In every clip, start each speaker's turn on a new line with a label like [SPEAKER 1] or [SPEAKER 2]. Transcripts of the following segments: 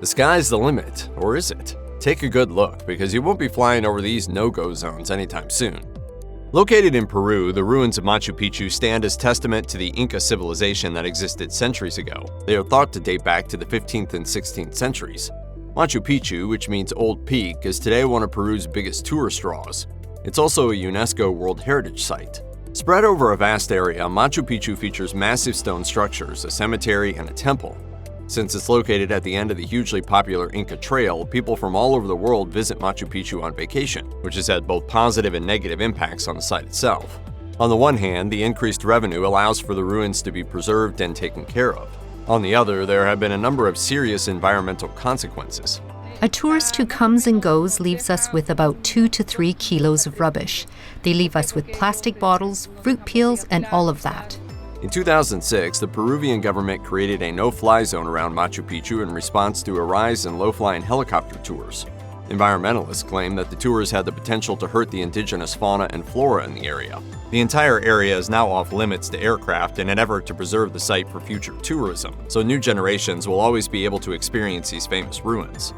[SPEAKER 1] The sky's the limit, or is it? Take a good look, because you won't be flying over these no-go zones anytime soon. Located in Peru, the ruins of Machu Picchu stand as testament to the Inca civilization that existed centuries ago. They are thought to date back to the 15th and 16th centuries. Machu Picchu, which means Old Peak, is today one of Peru's biggest tourist draws. It's also a UNESCO World Heritage Site. Spread over a vast area, Machu Picchu features massive stone structures, a cemetery, and a temple. Since it's located at the end of the hugely popular Inca Trail, people from all over the world visit Machu Picchu on vacation, which has had both positive and negative impacts on the site itself. On the one hand, the increased revenue allows for the ruins to be preserved and taken care of. On the other, there have been a number of serious environmental consequences.
[SPEAKER 2] A tourist who comes and goes leaves us with about 2 to 3 kilos of rubbish. They leave us with plastic bottles, fruit peels, and all of that.
[SPEAKER 1] In 2006, the Peruvian government created a no-fly zone around Machu Picchu in response to a rise in low-flying helicopter tours. Environmentalists claim that the tours had the potential to hurt the indigenous fauna and flora in the area. The entire area is now off-limits to aircraft in an effort to preserve the site for future tourism, so new generations will always be able to experience these famous ruins.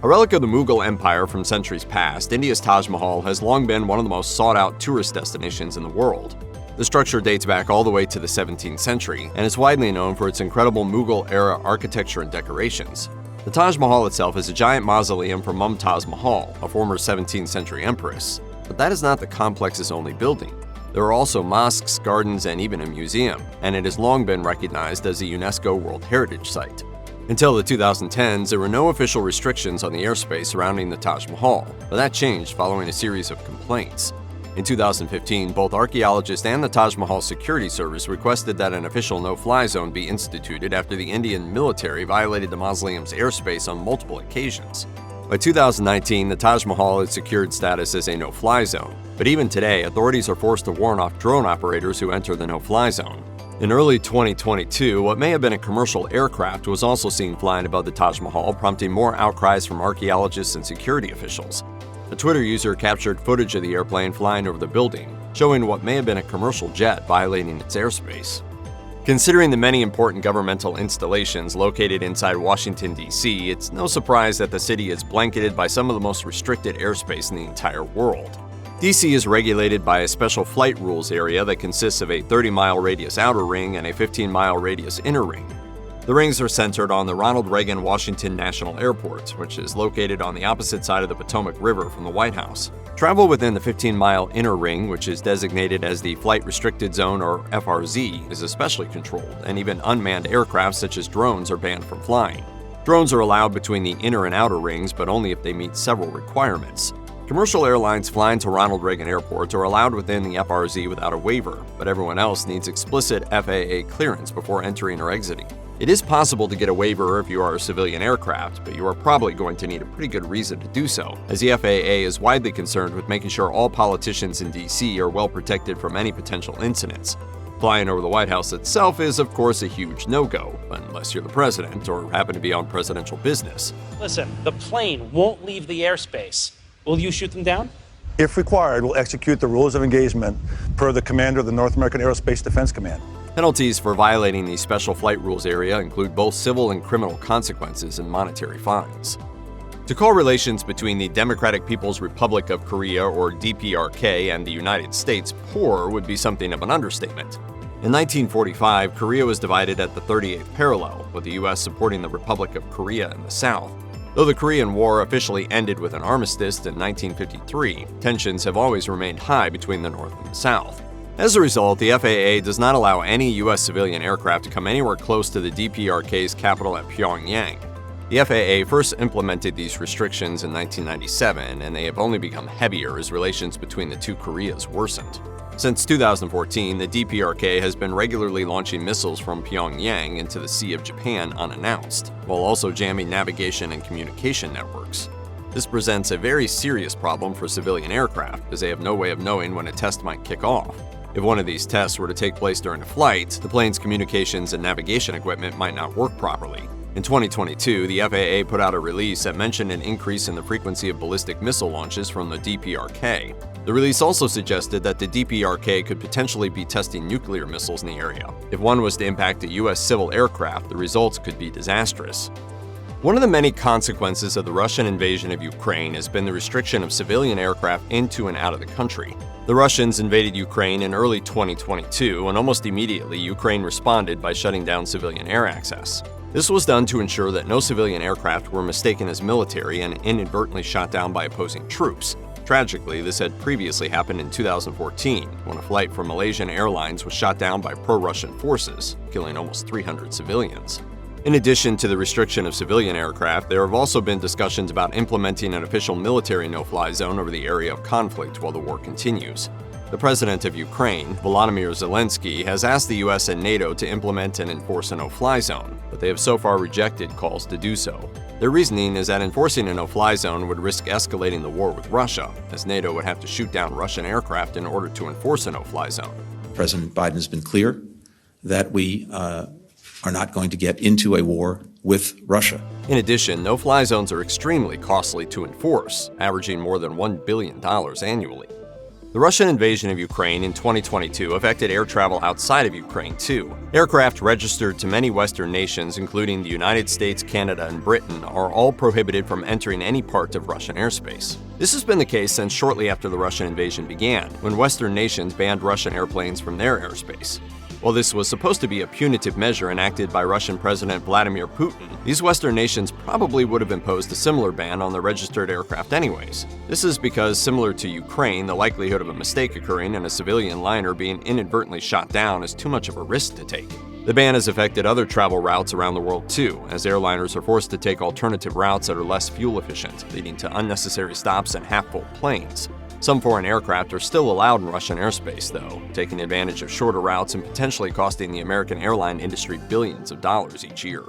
[SPEAKER 1] A relic of the Mughal Empire from centuries past, India's Taj Mahal has long been one of the most sought-out tourist destinations in the world. The structure dates back all the way to the 17th century and is widely known for its incredible Mughal-era architecture and decorations. The Taj Mahal itself is a giant mausoleum for Mumtaz Mahal, a former 17th century empress. But that is not the complex's only building. There are also mosques, gardens, and even a museum, and it has long been recognized as a UNESCO World Heritage Site. Until the 2010s, there were no official restrictions on the airspace surrounding the Taj Mahal, but that changed following a series of complaints. In 2015, both archaeologists and the Taj Mahal Security Service requested that an official no-fly zone be instituted after the Indian military violated the mausoleum's airspace on multiple occasions. By 2019, the Taj Mahal had secured status as a no-fly zone, but even today, authorities are forced to warn off drone operators who enter the no-fly zone. In early 2022, what may have been a commercial aircraft was also seen flying above the Taj Mahal, prompting more outcries from archaeologists and security officials. A Twitter user captured footage of the airplane flying over the building, showing what may have been a commercial jet violating its airspace. Considering the many important governmental installations located inside Washington, D.C., it's no surprise that the city is blanketed by some of the most restricted airspace in the entire world. D.C. is regulated by a special flight rules area that consists of a 30-mile radius outer ring and a 15-mile radius inner ring. The rings are centered on the Ronald Reagan Washington National Airport, which is located on the opposite side of the Potomac River from the White House. Travel within the 15-mile inner ring, which is designated as the Flight Restricted Zone or FRZ, is especially controlled, and even unmanned aircraft such as drones are banned from flying. Drones are allowed between the inner and outer rings, but only if they meet several requirements. Commercial airlines flying to Ronald Reagan Airport are allowed within the FRZ without a waiver, but everyone else needs explicit FAA clearance before entering or exiting. It is possible to get a waiver if you are a civilian aircraft, but you are probably going to need a pretty good reason to do so, as the FAA is widely concerned with making sure all politicians in D.C. are well protected from any potential incidents. Flying over the White House itself is, of course, a huge no-go, unless you're the president or happen to be on presidential business.
[SPEAKER 3] Listen, the plane won't leave the airspace. Will you shoot them down?
[SPEAKER 4] If required, we'll execute the rules of engagement per the commander of the North American Aerospace Defense Command.
[SPEAKER 1] Penalties for violating the special flight rules area include both civil and criminal consequences and monetary fines. To call relations between the Democratic People's Republic of Korea, or DPRK, and the United States poor would be something of an understatement. In 1945, Korea was divided at the 38th parallel, with the U.S. supporting the Republic of Korea in the south. Though the Korean War officially ended with an armistice in 1953, tensions have always remained high between the North and the South. As a result, the FAA does not allow any U.S. civilian aircraft to come anywhere close to the DPRK's capital at Pyongyang. The FAA first implemented these restrictions in 1997, and they have only become heavier as relations between the two Koreas worsened. Since 2014, the DPRK has been regularly launching missiles from Pyongyang into the Sea of Japan unannounced, while also jamming navigation and communication networks. This presents a very serious problem for civilian aircraft, as they have no way of knowing when a test might kick off. If one of these tests were to take place during a flight, the plane's communications and navigation equipment might not work properly. In 2022, the FAA put out a release that mentioned an increase in the frequency of ballistic missile launches from the DPRK. The release also suggested that the DPRK could potentially be testing nuclear missiles in the area. If one was to impact a U.S. civil aircraft, the results could be disastrous. One of the many consequences of the Russian invasion of Ukraine has been the restriction of civilian aircraft into and out of the country. The Russians invaded Ukraine in early 2022, and almost immediately Ukraine responded by shutting down civilian air access. This was done to ensure that no civilian aircraft were mistaken as military and inadvertently shot down by opposing troops. Tragically, this had previously happened in 2014, when a flight from Malaysian Airlines was shot down by pro-Russian forces, killing almost 300 civilians. In addition to the restriction of civilian aircraft, there have also been discussions about implementing an official military no-fly zone over the area of conflict while the war continues. The president of Ukraine, Volodymyr Zelensky, has asked the US and NATO to implement and enforce a no-fly zone, but they have so far rejected calls to do so. Their reasoning is that enforcing a no-fly zone would risk escalating the war with Russia, as NATO would have to shoot down Russian aircraft in order to enforce a no-fly zone.
[SPEAKER 5] President Biden has been clear that we are not going to get into a war with Russia.
[SPEAKER 1] In addition, no-fly zones are extremely costly to enforce, averaging more than $1 billion annually. The Russian invasion of Ukraine in 2022 affected air travel outside of Ukraine too. Aircraft registered to many Western nations, including the United States, Canada, and Britain, are all prohibited from entering any part of Russian airspace. This has been the case since shortly after the Russian invasion began, when Western nations banned Russian airplanes from their airspace. While this was supposed to be a punitive measure enacted by Russian President Vladimir Putin, these Western nations probably would have imposed a similar ban on the registered aircraft anyways. This is because, similar to Ukraine, the likelihood of a mistake occurring and a civilian liner being inadvertently shot down is too much of a risk to take. The ban has affected other travel routes around the world too, as airliners are forced to take alternative routes that are less fuel efficient, leading to unnecessary stops and half-full planes. Some foreign aircraft are still allowed in Russian airspace, though, taking advantage of shorter routes and potentially costing the American airline industry billions of dollars each year.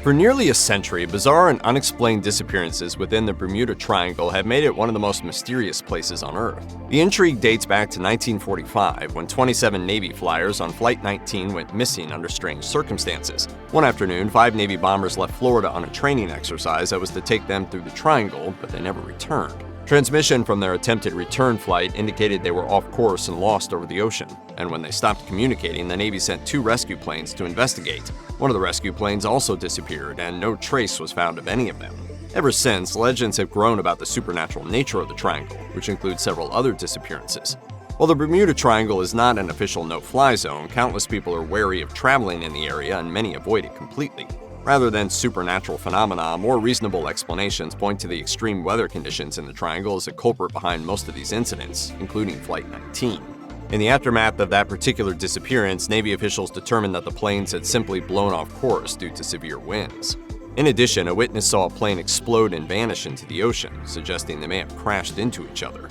[SPEAKER 1] For nearly a century, bizarre and unexplained disappearances within the Bermuda Triangle have made it one of the most mysterious places on Earth. The intrigue dates back to 1945, when 27 Navy flyers on Flight 19 went missing under strange circumstances. One afternoon, 5 Navy bombers left Florida on a training exercise that was to take them through the Triangle, but they never returned. Transmission from their attempted return flight indicated they were off course and lost over the ocean, and when they stopped communicating, the Navy sent 2 rescue planes to investigate. One of the rescue planes also disappeared, and no trace was found of any of them. Ever since, legends have grown about the supernatural nature of the Triangle, which includes several other disappearances. While the Bermuda Triangle is not an official no-fly zone, countless people are wary of traveling in the area and many avoid it completely. Rather than supernatural phenomena, more reasonable explanations point to the extreme weather conditions in the Triangle as a culprit behind most of these incidents, including Flight 19. In the aftermath of that particular disappearance, Navy officials determined that the planes had simply blown off course due to severe winds. In addition, a witness saw a plane explode and vanish into the ocean, suggesting they may have crashed into each other.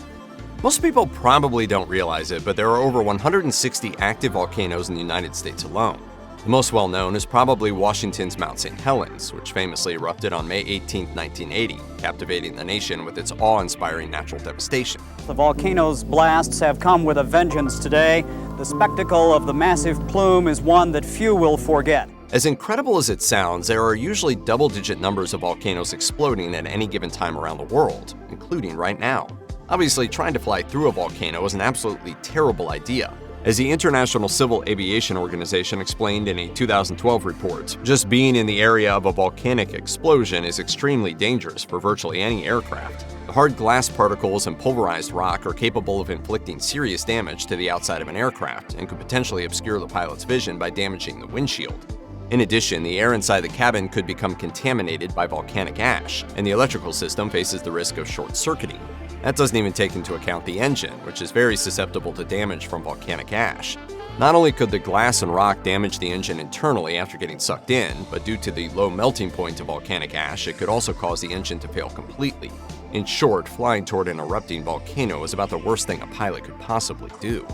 [SPEAKER 1] Most people probably don't realize it, but there are over 160 active volcanoes in the United States alone. The most well-known is probably Washington's Mount St. Helens, which famously erupted on May 18, 1980, captivating the nation with its awe-inspiring natural devastation.
[SPEAKER 6] The volcano's blasts have come with a vengeance today. The spectacle of the massive plume is one that few will forget.
[SPEAKER 1] As incredible as it sounds, there are usually double-digit numbers of volcanoes exploding at any given time around the world, including right now. Obviously, trying to fly through a volcano is an absolutely terrible idea. As the International Civil Aviation Organization explained in a 2012 report, just being in the area of a volcanic explosion is extremely dangerous for virtually any aircraft. The hard glass particles and pulverized rock are capable of inflicting serious damage to the outside of an aircraft and could potentially obscure the pilot's vision by damaging the windshield. In addition, the air inside the cabin could become contaminated by volcanic ash, and the electrical system faces the risk of short-circuiting. That doesn't even take into account the engine, which is very susceptible to damage from volcanic ash. Not only could the glass and rock damage the engine internally after getting sucked in, but due to the low melting point of volcanic ash, it could also cause the engine to fail completely. In short, flying toward an erupting volcano is about the worst thing a pilot could possibly do.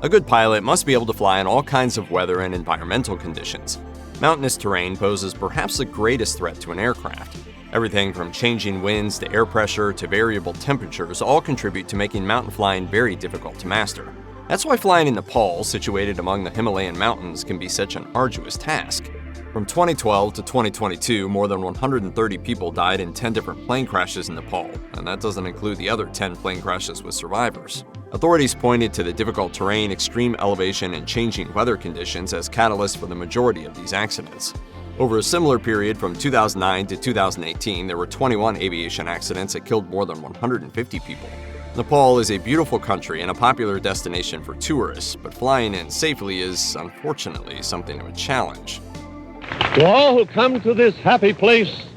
[SPEAKER 1] A good pilot must be able to fly in all kinds of weather and environmental conditions. Mountainous terrain poses perhaps the greatest threat to an aircraft. Everything from changing winds to air pressure to variable temperatures all contribute to making mountain flying very difficult to master. That's why flying in Nepal, situated among the Himalayan mountains, can be such an arduous task. From 2012 to 2022, more than 130 people died in 10 different plane crashes in Nepal, and that doesn't include the other 10 plane crashes with survivors. Authorities pointed to the difficult terrain, extreme elevation, and changing weather conditions as catalysts for the majority of these accidents. Over a similar period from 2009 to 2018, there were 21 aviation accidents that killed more than 150 people. Nepal is a beautiful country and a popular destination for tourists, but flying in safely is, unfortunately, something of a challenge.
[SPEAKER 7] To all who come to this happy place,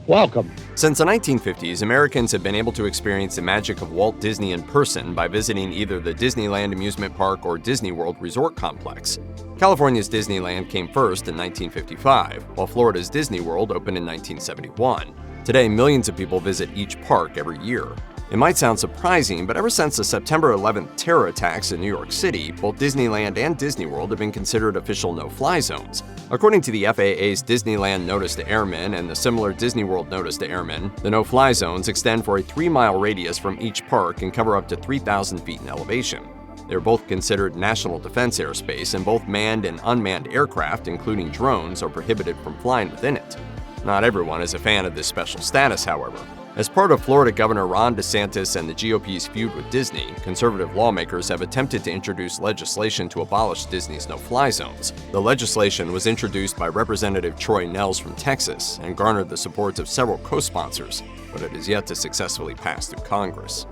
[SPEAKER 7] welcome.
[SPEAKER 1] Since the 1950s, Americans have been able to experience the magic of Walt Disney in person by visiting either the Disneyland amusement park or Disney World resort complex. California's Disneyland came first in 1955, while Florida's Disney World opened in 1971. Today, millions of people visit each park every year. It might sound surprising, but ever since the September 11th terror attacks in New York City, both Disneyland and Disney World have been considered official no-fly zones. According to the FAA's Disneyland Notice to Airmen and the similar Disney World Notice to Airmen, the no-fly zones extend for a 3-mile radius from each park and cover up to 3,000 feet in elevation. They are both considered national defense airspace, and both manned and unmanned aircraft, including drones, are prohibited from flying within it. Not everyone is a fan of this special status, however. As part of Florida Governor Ron DeSantis and the GOP's feud with Disney, conservative lawmakers have attempted to introduce legislation to abolish Disney's no-fly zones. The legislation was introduced by Representative Troy Nehls from Texas and garnered the support of several co-sponsors, but it is yet to successfully pass through Congress.